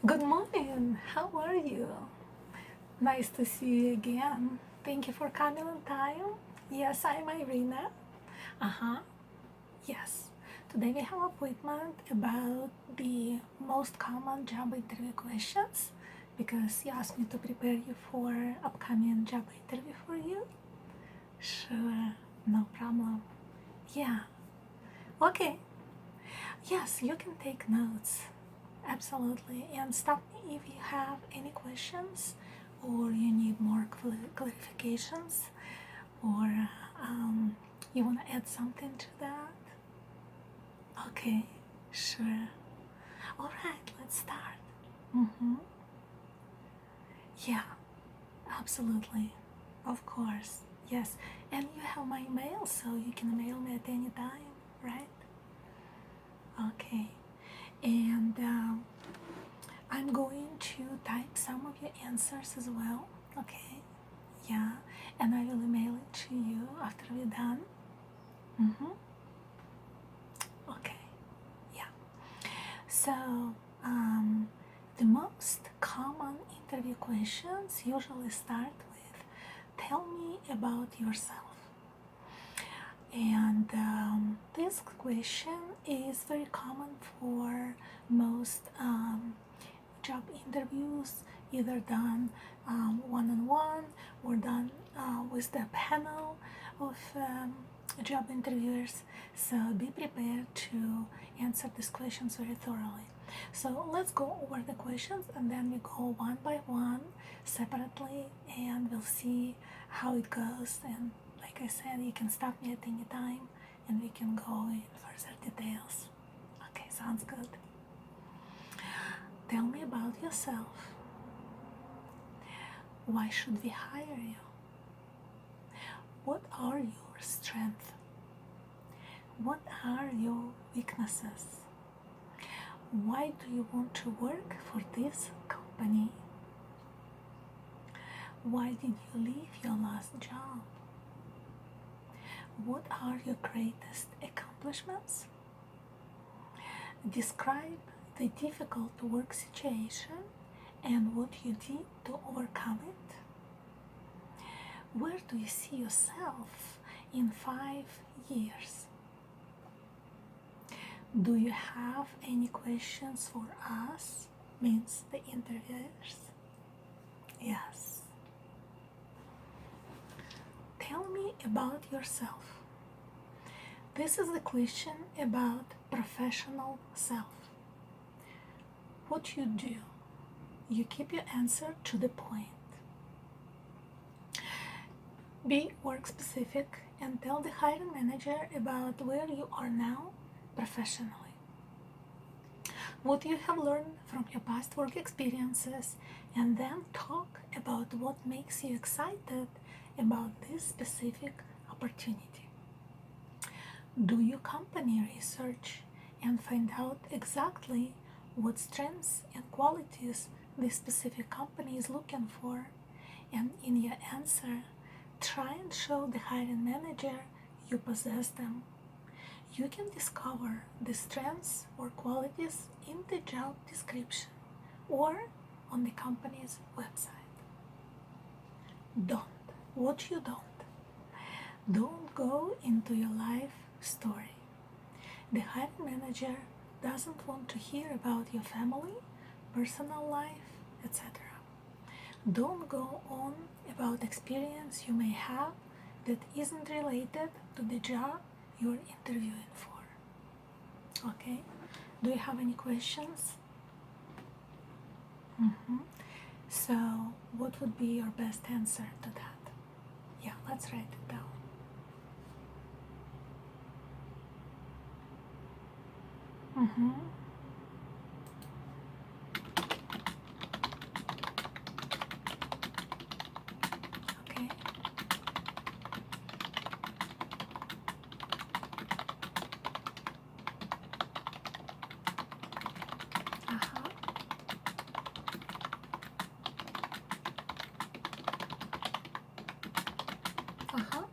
Good morning. How are you? Nice to see you again. Thank you for coming on time. Yes, I'm Irina. Uh-huh. Yes. Today we have appointment about the most common job interview questions because you asked me to prepare you for upcoming job interview for you. Sure, no problem. Yeah. Okay. Yes, you can take notes. Absolutely. And stop me if you have any questions or you need more clarifications or you want to add something to that. Okay, sure. All right, let's start. Mm-hmm. Yeah, absolutely. Of course. Yes. And you have my email, so you can mail me at any time, right? Okay. And I'm going to type some of your answers as well, okay? Yeah, and I will email it to you after we're done. Mm-hmm. Okay, yeah. So, the most common interview questions usually start with, tell me about yourself. And this question is very common for most job interviews, either done one-on-one or done with the panel of job interviewers. So be prepared to answer these questions very thoroughly. So let's go over the questions and then we go one by one separately and we'll see how it goes. And like I said, you can stop me at any time and we can go in further details. Okay, sounds good. Tell me about yourself. Why should we hire you? What are your strengths? What are your weaknesses? Why do you want to work for this company? Why did you leave your last job? What are your greatest accomplishments? Describe the difficult work situation and what you did to overcome it. Where do you see yourself in 5 years? Do you have any questions for us? Means the interviewers. Yes. Tell me about yourself. This is the question about professional self. What you do, you keep your answer to the point. Be work specific and tell the hiring manager about where you are now professionally. What you have learned from your past work experiences, and then talk about what makes you excited about this specific opportunity. Do your company research and find out exactly what strengths and qualities this specific company is looking for, and in your answer, try and show the hiring manager you possess them. You can discover the strengths or qualities in the job description or on the company's website. What you don't go into your life story. The hiring manager doesn't want to hear about your family, personal life, etc. Don't go on about experience you may have that isn't related to the job you're interviewing for. Okay? Do you have any questions? So, what would be your best answer to that? Yeah, let's write it down. Okay. Uh-huh. Uh-huh.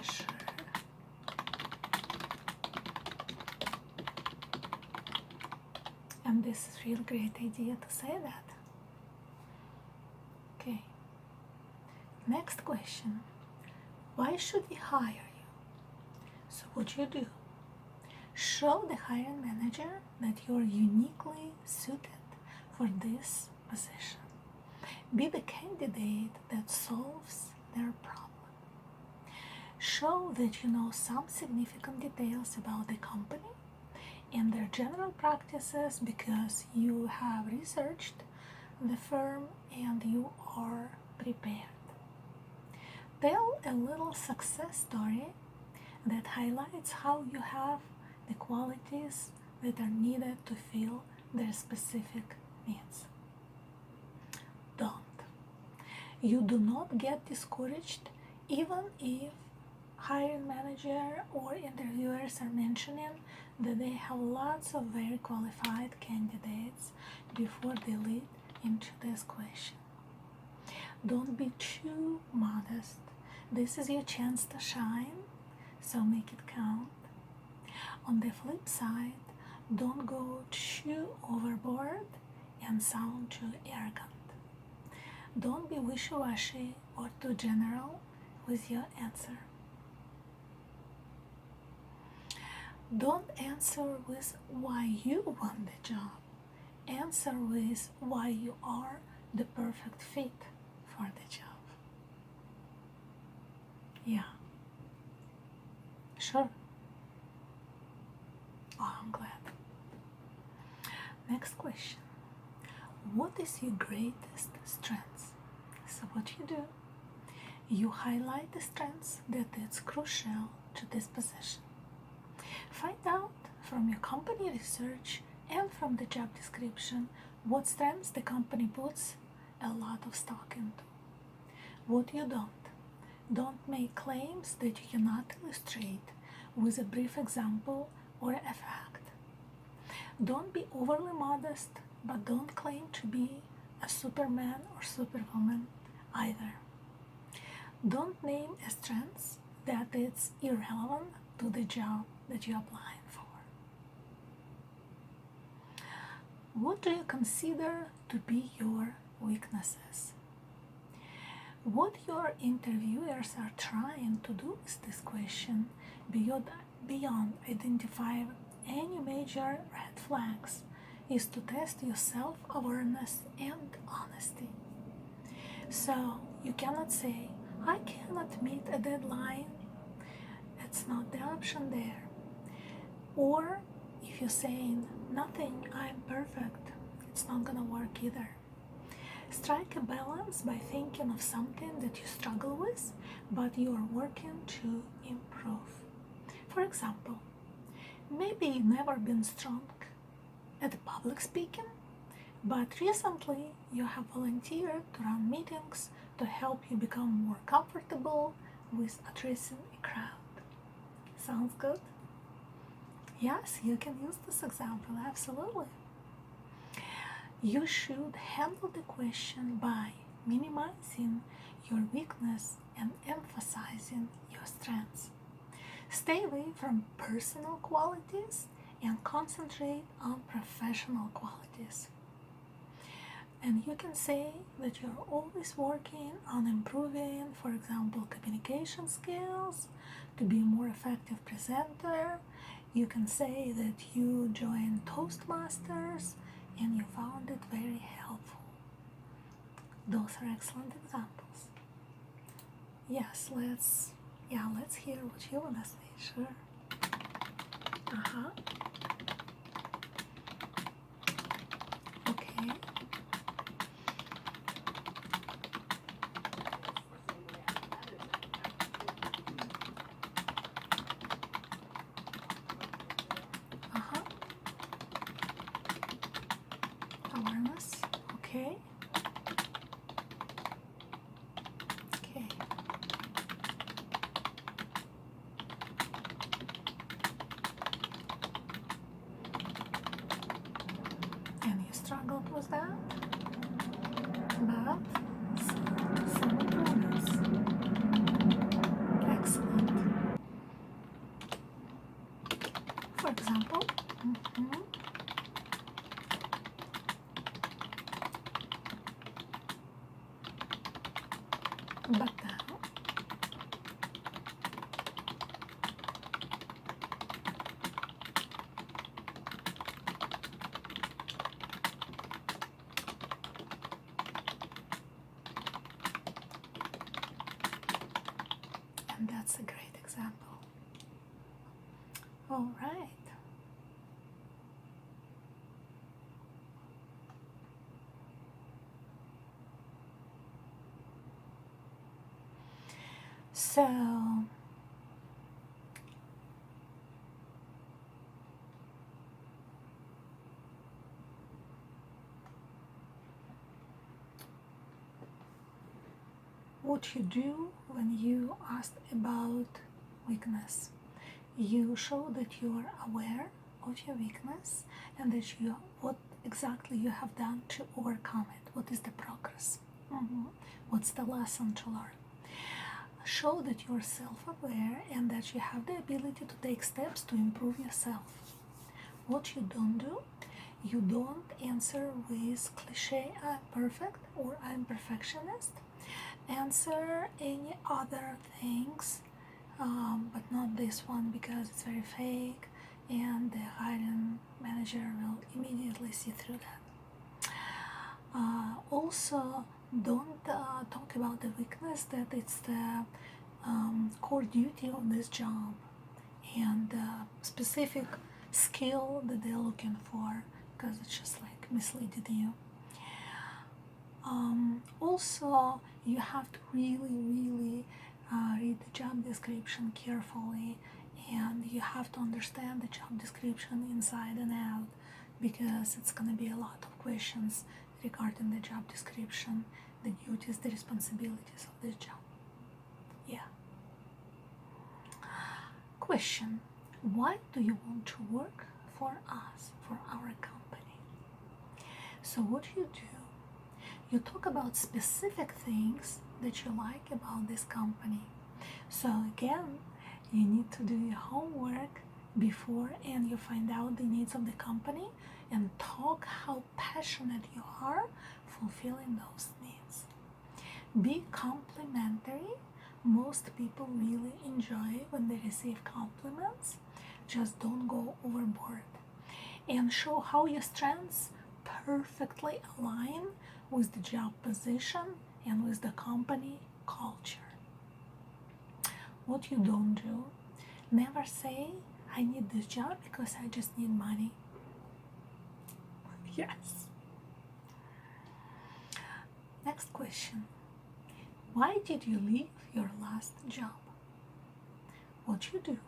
Sure. And this is a really great idea to say that. Okay. Next question. Why should we hire you? So what you do? Show the hiring manager that you are uniquely suited for this position. Be the candidate that solves their problem. Show that you know some significant details about the company and their general practices because you have researched the firm and you are prepared. Tell a little success story that highlights how you have the qualities that are needed to fill their specific needs. Don't. You do not get discouraged even if hiring manager or interviewers are mentioning that they have lots of very qualified candidates before they lead into this question. Don't be too modest. This is your chance to shine, so make it count. On the flip side, don't go too overboard and sound too arrogant. Don't be wishy-washy or too general with your answer. Don't answer with why you want the job. Answer with why you are the perfect fit for the job. Yeah. Sure. Oh, I'm glad. Next question. What is your greatest strengths? So what you do? You highlight the strengths that is crucial to this position. Find out from your company research and from the job description what strengths the company puts a lot of stock into. What you don't. Don't make claims that you cannot illustrate with a brief example or a fact. Don't be overly modest, but don't claim to be a Superman or Superwoman either. Don't name a strength that is irrelevant to the job that you're applying for. What do you consider to be your weaknesses? What your interviewers are trying to do with this question beyond identifying any major red flags is to test your self-awareness and honesty. So you cannot say, I cannot meet a deadline. It's not the option there. Or if you're saying, nothing, I'm perfect, it's not gonna work either. Strike a balance by thinking of something that you struggle with, but you are working to improve. For example, maybe you've never been strong at public speaking, but recently you have volunteered to run meetings to help you become more comfortable with addressing a crowd. Sounds good? Yes, you can use this example, absolutely. You should handle the question by minimizing your weakness and emphasizing your strengths. Stay away from personal qualities and concentrate on professional qualities. And you can say that you're always working on improving, for example, communication skills, to be a more effective presenter. You can say that you joined Toastmasters and you found it very helpful. Those are excellent examples. Yes, let's hear what you want to say. Sure. Okay. Awareness. Okay. Okay. And you struggled with that, but some improvements. Excellent. For example, but now and that's a great example. All right. So what you do when you ask about weakness, you show that you are aware of your weakness and that you what exactly you have done to overcome it. What is the progress? What's the lesson to learn? Show that you are self-aware and that you have the ability to take steps to improve yourself. What you don't do, you don't answer with cliche I'm perfect or I'm perfectionist. Answer any other things, but not this one because it's very fake and the hiring manager will immediately see through that. Also, don't talk about the weakness that it's the core duty of this job and the specific skill that they're looking for, because it's just like misleading you. Also, you have to really read the job description carefully, and you have to understand the job description inside and out, because it's going to be a lot of questions regarding the job description, the duties, the responsibilities of this job. Yeah. Question: why do you want to work for us, for our company? So what you do, you talk about specific things that you like about this company. So again, you need to do your homework before and you find out the needs of the company and talk how passionate you are fulfilling those needs. Be complimentary. Most people really enjoy when they receive compliments. Just don't go overboard. And show how your strengths perfectly align with the job position and with the company culture. What you don't do, never say, I need this job because I just need money. Yes. Next question. Why did you leave your last job? What you do?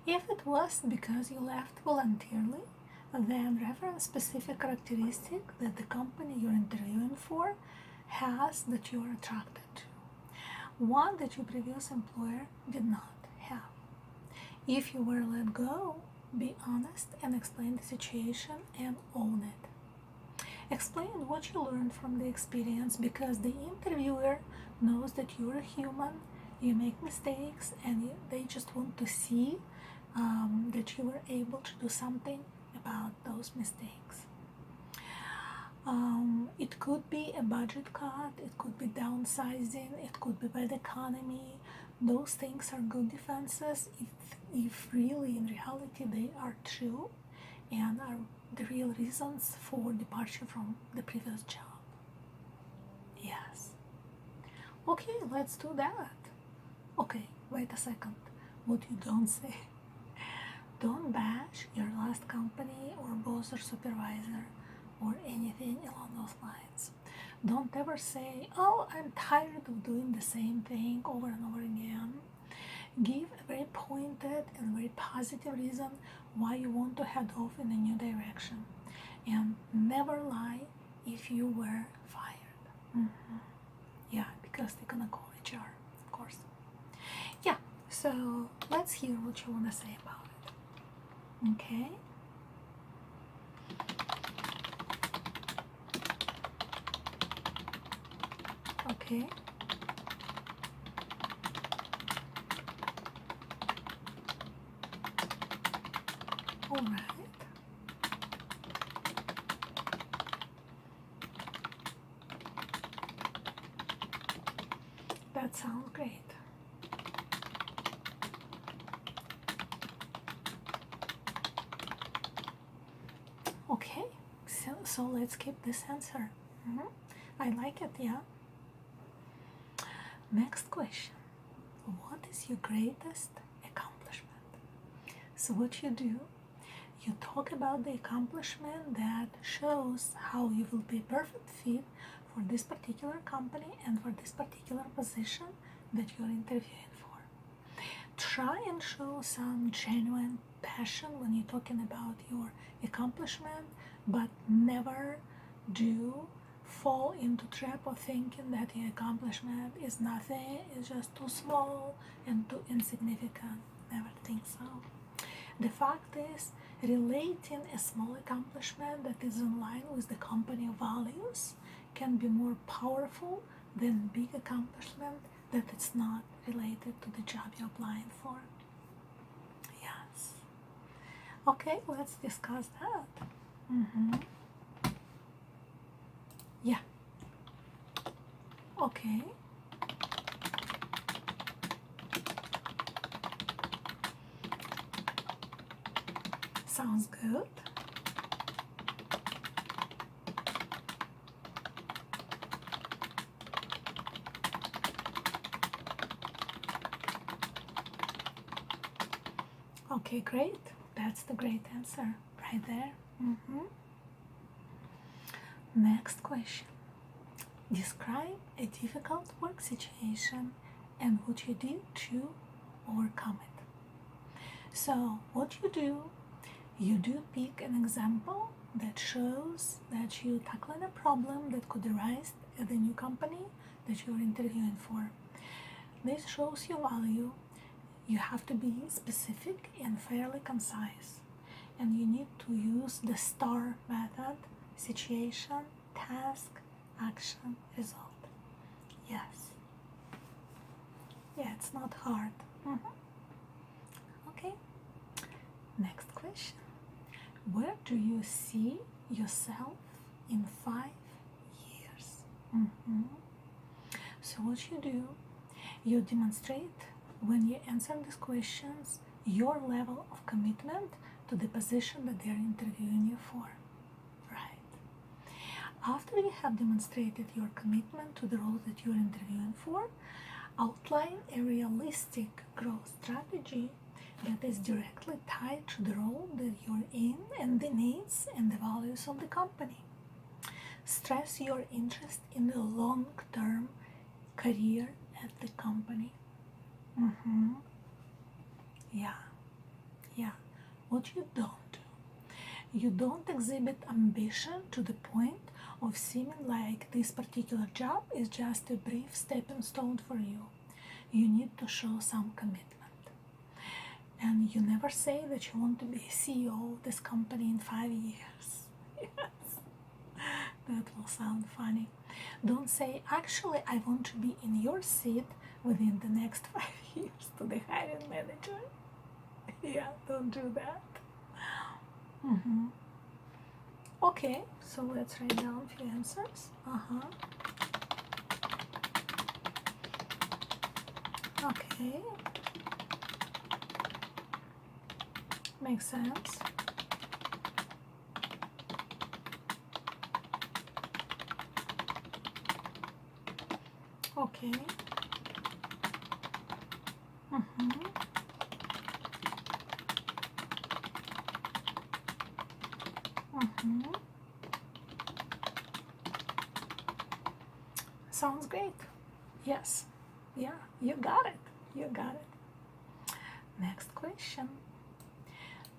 If it was because you left voluntarily, then reference specific characteristic that the company you're interviewing for has that you are attracted to. One that your previous employer did not have. If you were let go, be honest and explain the situation and own it. Explain what you learned from the experience, because the interviewer knows that you're a human, you make mistakes, and they just want to see that you were able to do something about those mistakes. It could be a budget cut, it could be downsizing, it could be bad economy. Those things are good defenses if really in reality they are true and are the real reasons for departure from the previous job. Yes. Okay, let's do that. Okay, wait a second. What you don't say. Don't bash your last company or boss or supervisor or anything along those lines. Don't ever say, oh, I'm tired of doing the same thing over and over again. Give a very pointed and very positive reason why you want to head off in a new direction. And never lie if you were fired. Yeah, because they're gonna call HR, of course. Yeah, so let's hear what you want to say about it. Okay? Okay. All right. That sounds great. Okay, so let's keep this answer. I like it, yeah. Next question. What is your greatest accomplishment? So what you do, you talk about the accomplishment that shows how you will be a perfect fit for this particular company and for this particular position that you're interviewing for. Try and show some genuine passion when you're talking about your accomplishment, but never do fall into trap of thinking that your accomplishment is nothing, it's just too small and too insignificant. Never think so. The fact is, relating a small accomplishment that is in line with the company values can be more powerful than big accomplishment that it's not related to the job you're applying for. Yes. Okay, let's discuss that. Yeah. Okay. Sounds good. Okay, great. That's the great answer right there. Next question. Describe a difficult work situation and what you did to overcome it. So what you do pick an example that shows that you tackling a problem that could arise at the new company that you're interviewing for. This shows your value. You have to be specific and fairly concise, and you need to use the STAR method: situation, task, action, result. Yes. Yeah, it's not hard. Okay. Next question. Where do you see yourself in 5 years? So what you demonstrate when you answer these questions your level of commitment to the position that they're interviewing you for. Right. After you have demonstrated your commitment to the role that you're interviewing for, outline a realistic growth strategy that is directly tied to the role that you're in and the needs and the values of the company. Stress your interest in the long-term career at the company. Yeah. What you don't do. You don't exhibit ambition to the point of seeming like this particular job is just a brief stepping stone for you. You need to show some commitment. And you never say that you want to be a CEO of this company in 5 years. Yes. That will sound funny. Don't say, actually, I want to be in your seat within the next 5 years to the hiring manager. Yeah, don't do that. Okay, so let's write down a few answers. Okay. Makes sense. Okay. Sounds great. Yes. Yeah, you got it. You got it. Next question.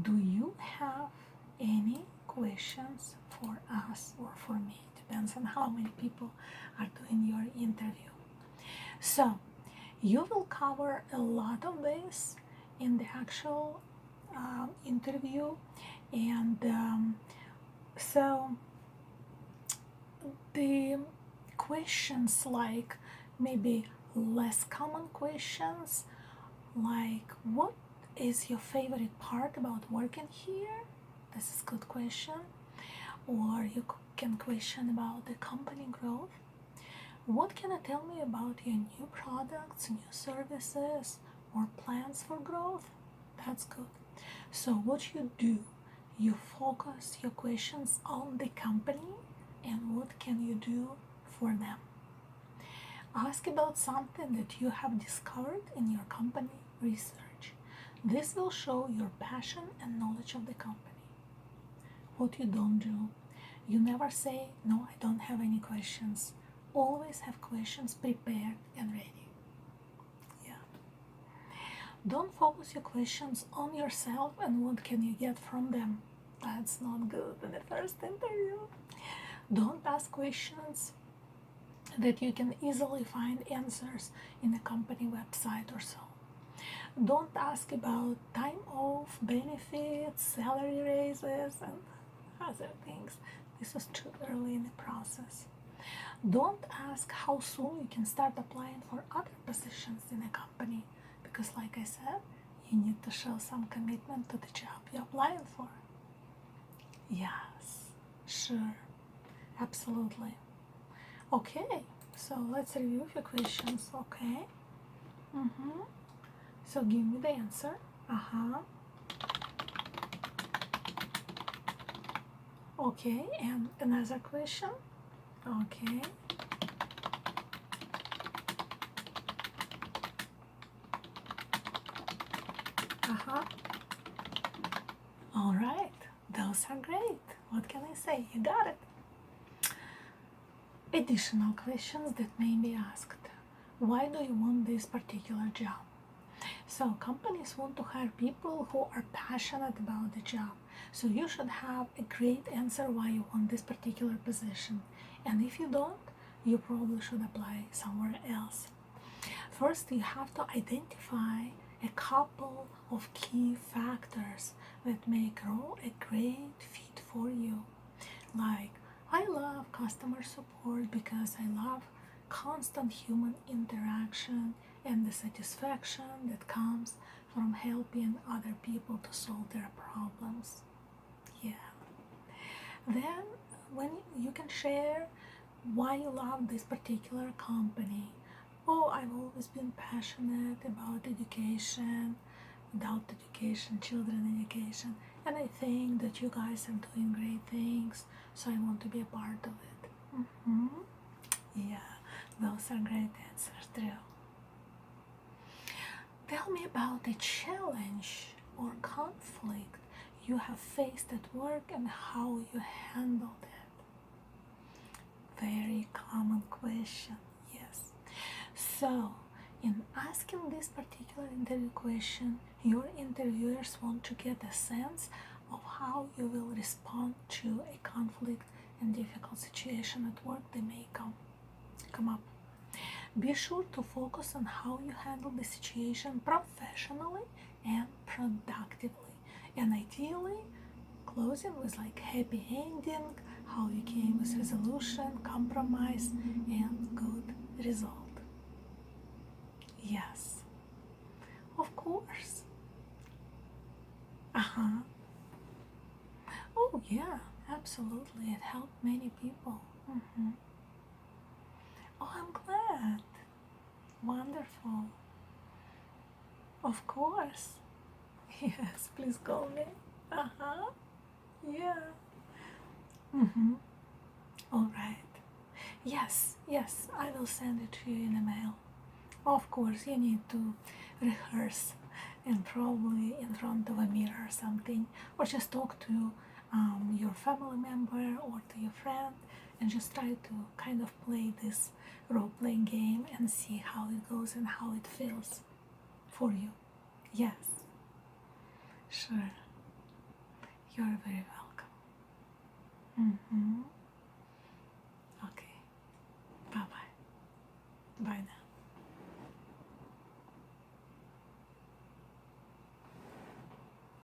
Do you have any questions for us or for me? Depends on how many people are doing your interview. So you will cover a lot of this in the actual interview, and so the questions, like maybe less common questions, like what is your favorite part about working here? This is a good question. Or you can question about the company growth. What can you tell me about your new products, new services, or plans for growth? That's good. So, what you do, you focus your questions on the company and what can you do for them. Ask about something that you have discovered in your company research. This will show your passion and knowledge of the company. What you don't do, you never say, no, I don't have any questions. Always have questions prepared and ready. Yeah. Don't focus your questions on yourself and what can you get from them. That's not good in the first interview. Don't ask questions that you can easily find answers in a company website or so. Don't ask about time off, benefits, salary raises, and other things. This is too early in the process. Don't ask how soon you can start applying for other positions in a company because, like I said, you need to show some commitment to the job you're applying for. Yes, sure, absolutely. Okay, so let's review your questions. Okay. So give me the answer. Okay, and another question. Okay. All right, those are great. What can I say? You got it. Additional questions that may be asked. Why do you want this particular job? So companies want to hire people who are passionate about the job. So you should have a great answer why you want this particular position. And if you don't, you probably should apply somewhere else. First, you have to identify a couple of key factors that make a role a great fit for you. Like, I love customer support because I love constant human interaction and the satisfaction that comes from helping other people to solve their problems. Yeah. Then, when you can share why you love this particular company. Oh, I've always been passionate about education, adult education, children education, and I think that you guys are doing great things, so I want to be a part of it. Yeah, those are great answers too. Tell me about a challenge or conflict you have faced at work and how you handled it. Very common question, yes. So, in asking this particular interview question, your interviewers want to get a sense of how you will respond to a conflict and difficult situation at work that may come up. Be sure to focus on how you handle the situation professionally and productively, and ideally closing with like happy ending, how you came with resolution, compromise, and good result. Yes, of course. Oh yeah, absolutely. It helped many people. Oh, I'm glad. Wonderful. Of course. Yes, please call me. Yeah. All right. Yes, I will send it to you in a mail. Of course, you need to rehearse and probably in front of a mirror or something, or just talk to your family member or to your friend and just try to kind of play this role-playing game and see how it goes and how it feels for you. Yes, sure. You're very welcome. Okay. Bye-bye. Bye now.